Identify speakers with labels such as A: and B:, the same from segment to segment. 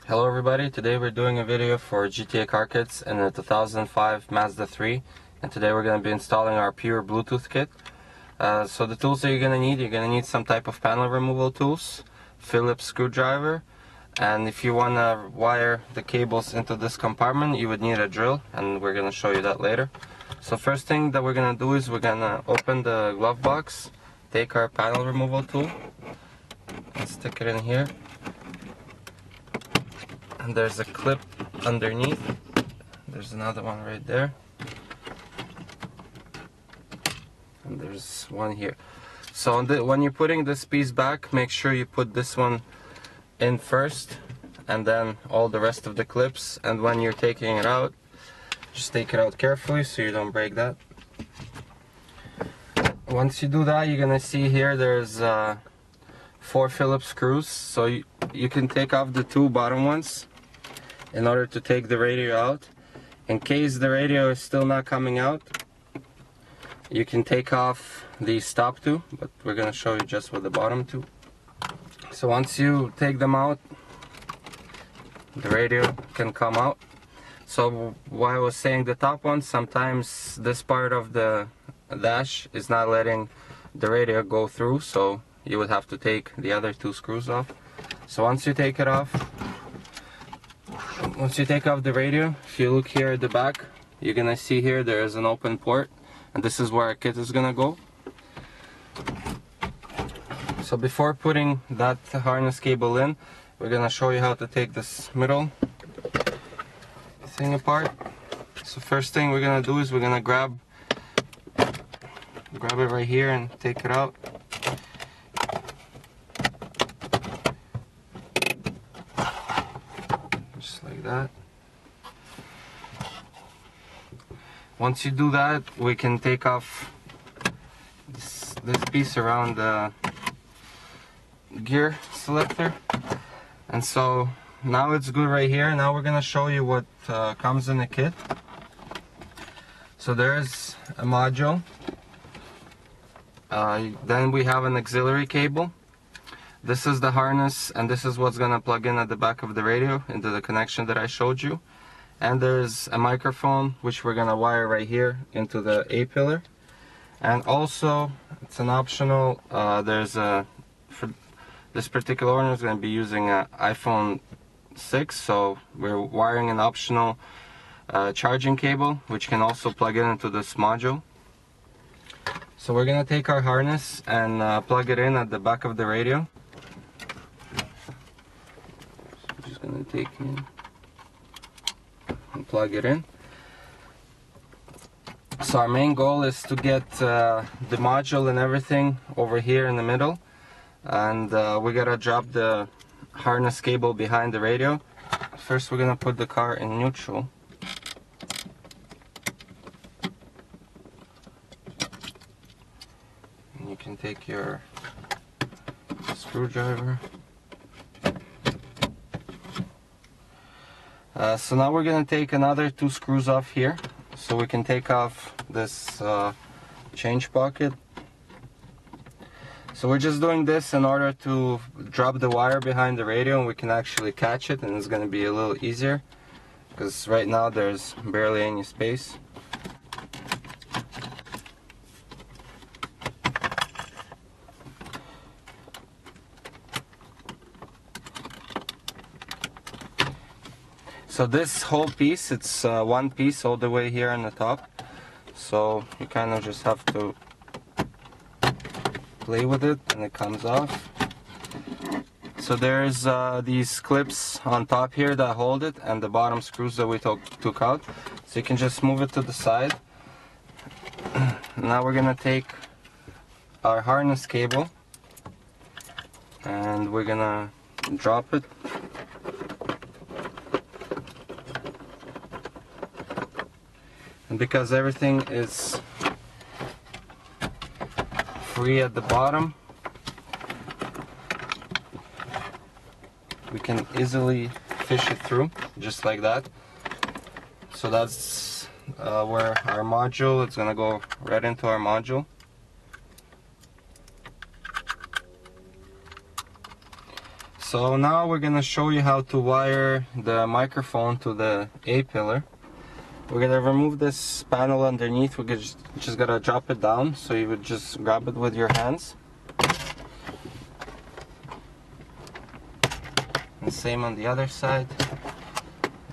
A: Hello everybody, today we're doing a video for GTA Car Kits in the 2005 Mazda 3, and today we're going to be installing our pure Bluetooth kit. So the tools that you're going to need some type of panel removal tools, Phillips screwdriver, and if you want to wire the cables into this compartment you would need a drill, and we're going to show you that later. So first thing that we're going to do is we're going to open the glove box, take our panel removal tool and stick it in here. And there's a clip underneath. There's another one right there. And there's one here. So when you're putting this piece back, make sure you put this one in first and then all the rest of the clips. And when you're taking it out, just take it out carefully so you don't break that. Once you do that, you're gonna see here there's 4 Phillips screws. So you can take off the 2 bottom ones in order to take the radio out. In case the radio is still not coming out, you can take off these top 2, but we're going to show you just with the bottom 2. So once you take them out, the radio can come out. So while I was saying the top one, sometimes this part of the dash is not letting the radio go through, so you would have to take the other 2 screws off. So once you take it off, the radio, if you look here at the back, you're gonna see here there is an open port, and this is where our kit is gonna go. So before putting that harness cable in, we're gonna show you how to take this middle thing apart. So first thing we're gonna do is we're gonna grab it right here and take it out. Like that. Once you do that, we can take off this piece around the gear selector, and so now it's good right here. Now we're gonna show you what comes in the kit. So there's a module, then we have an auxiliary cable. This is the harness, and this is what's gonna plug in at the back of the radio into the connection that I showed you. And there's a microphone which we're gonna wire right here into the A pillar. And also, it's an optional, for this particular owner is gonna be using an iPhone 6, so we're wiring an optional charging cable which can also plug in into this module. So we're gonna take our harness and plug it in at the back of the radio. Going to take in and plug it in. So our main goal is to get the module and everything over here in the middle, and we gotta drop the harness cable behind the radio. First we're gonna put the car in neutral. And you can take your screwdriver. So now we're going to take another 2 screws off here, so we can take off this change pocket. So we're just doing this in order to drop the wire behind the radio, and we can actually catch it, and it's going to be a little easier because right now there's barely any space. So this whole piece, it's one piece all the way here on the top. So you kind of just have to play with it and it comes off. So there's these clips on top here that hold it, and the bottom screws that we took out. So you can just move it to the side. Now we're gonna take our harness cable and we're gonna drop it. And because everything is free at the bottom, we can easily fish it through, just like that. So that's where our module, it's gonna go right into our module. So now we're gonna show you how to wire the microphone to the A-pillar. We're gonna remove this panel underneath. We're just gotta drop it down, so you would just grab it with your hands. And same on the other side.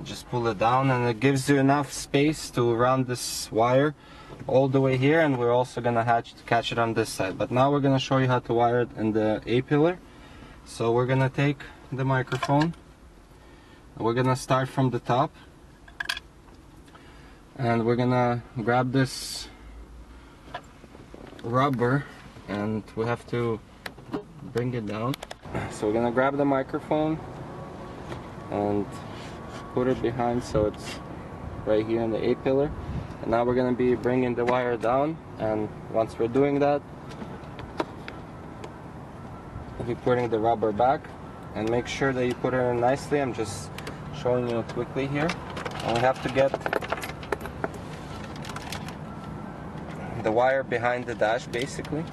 A: Just pull it down, and it gives you enough space to round this wire all the way here, and we're also gonna catch it on this side. But now we're gonna show you how to wire it in the A-pillar. So we're gonna take the microphone, we're gonna start from the top, and we're gonna grab this rubber, and we have to bring it down. So we're gonna grab the microphone and put it behind, so it's right here in the A-pillar. And now we're gonna be bringing the wire down, and once we're doing that, we'll be putting the rubber back, and make sure that you put it in nicely. I'm just showing you quickly here. And we have to get the wire behind the dash, basically.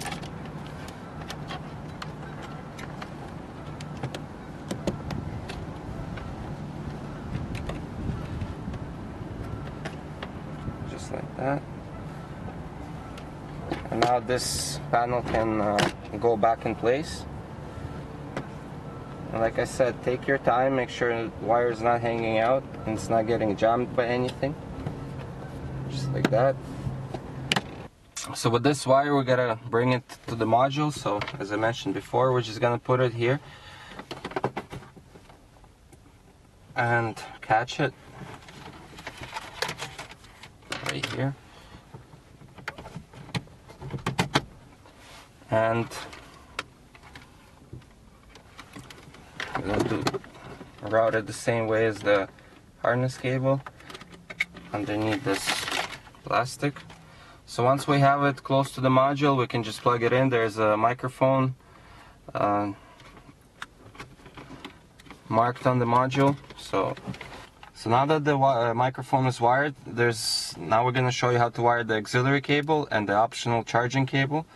A: Just like that. And now this panel can go back in place. And like I said, take your time, make sure the wire is not hanging out and it's not getting jammed by anything. Just like that. So with this wire, we're gonna bring it to the module. So as I mentioned before, we're just gonna put it here and catch it right here. And we're going to route it the same way as the harness cable underneath this plastic. So once we have it close to the module, we can just plug it in. There's a microphone marked on the module. So now that the microphone is wired, now we're going to show you how to wire the auxiliary cable and the optional charging cable.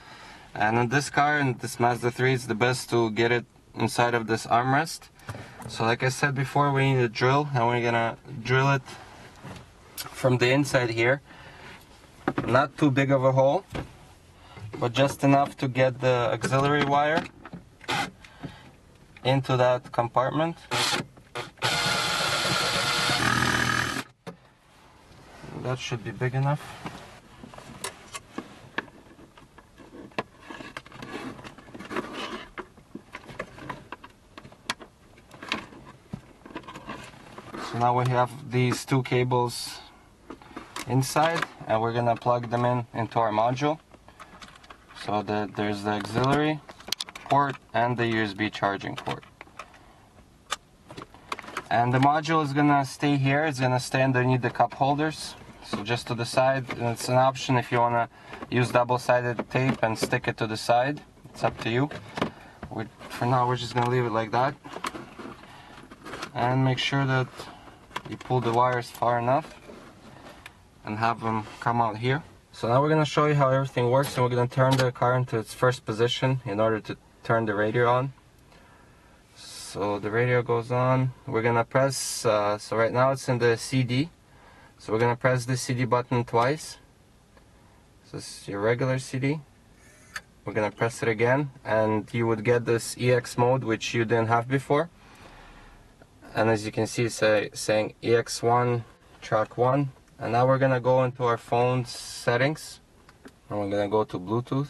A: And in this car, in this Mazda 3, it's the best to get it inside of this armrest. So like I said before, we need a drill, and we're gonna drill it from the inside here. Not too big of a hole, but just enough to get the auxiliary wire into that compartment. That should be big enough. So now we have these two cables inside, and we're gonna plug them into our module. So there's the auxiliary port and the USB charging port. And the module is gonna stay here. It's gonna stay underneath the cup holders. So just to the side, and it's an option if you wanna use double-sided tape and stick it to the side. It's up to you. For now, we're just gonna leave it like that. And make sure that you pull the wires far enough and have them come out here. So now we're going to show you how everything works, and we're going to turn the car into its first position in order to turn the radio on. So the radio goes on. We're going to press, so right now it's in the CD. So we're going to press the CD button twice. So this is your regular CD. We're going to press it again, and you would get this EX mode, which you didn't have before. And as you can see, it's saying EX1, track 1. And now we're gonna go into our phone's settings, and we're gonna go to Bluetooth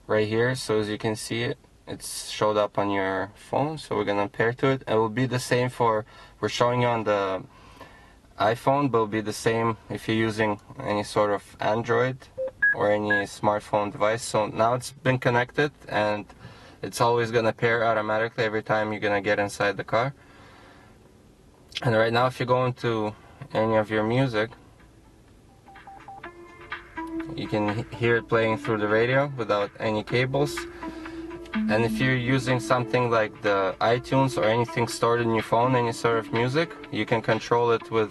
A: right here. So as you can see, it's showed up on your phone. So we're gonna pair to it. It will be the same we're showing you on the iPhone, but it'll be the same if you're using any sort of Android or any smartphone device. So now it's been connected, and it's always gonna pair automatically every time you're gonna get inside the car. And right now, if you go into any of your music, you can hear it playing through the radio without any cables. And if you're using something like the iTunes or anything stored in your phone, any sort of music, you can control it with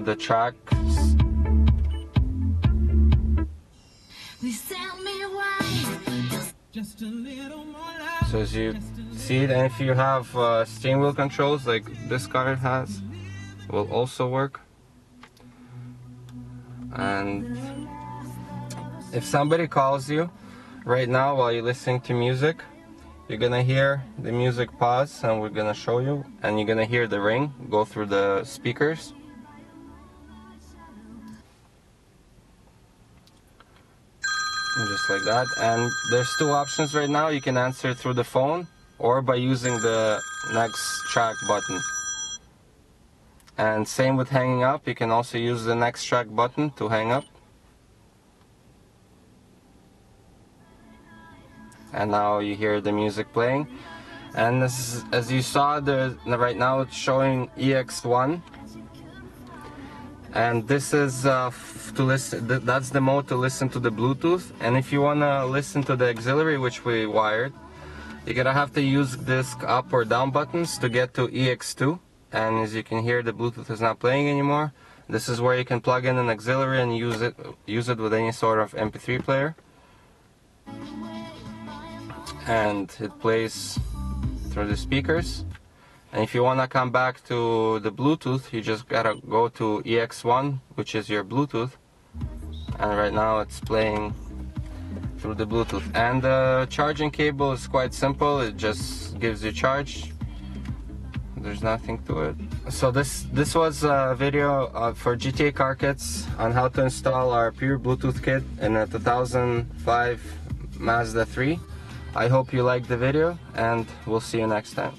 A: the tracks.
B: Please tell me why. Just a
A: So as you see it, and if you have steering wheel controls like this car has, will also work. And if somebody calls you right now while you're listening to music, you're gonna hear the music pause, and we're gonna show you, and you're gonna hear the ring go through the speakers. Just like that. And there's two options right now. You can answer through the phone or by using the next track button. And same with hanging up, you can also use the next track button to hang up. And now you hear the music playing. And this is, as you saw, right now it's showing EX1. And this is to listen. That's the mode to listen to the Bluetooth. And if you wanna listen to the auxiliary, which we wired, you're gonna have to use this up or down buttons to get to EX2. And as you can hear, the Bluetooth is not playing anymore. This is where you can plug in an auxiliary and use it with any sort of MP3 player. And it plays through the speakers. And if you want to come back to the Bluetooth, you just gotta go to EX1, which is your Bluetooth. And right now it's playing through the Bluetooth. And the charging cable is quite simple. It just gives you charge. There's nothing to it. So this was a video for GTA Car Kits on how to install our pure Bluetooth kit in a 2005 Mazda 3. I hope you liked the video, and we'll see you next time.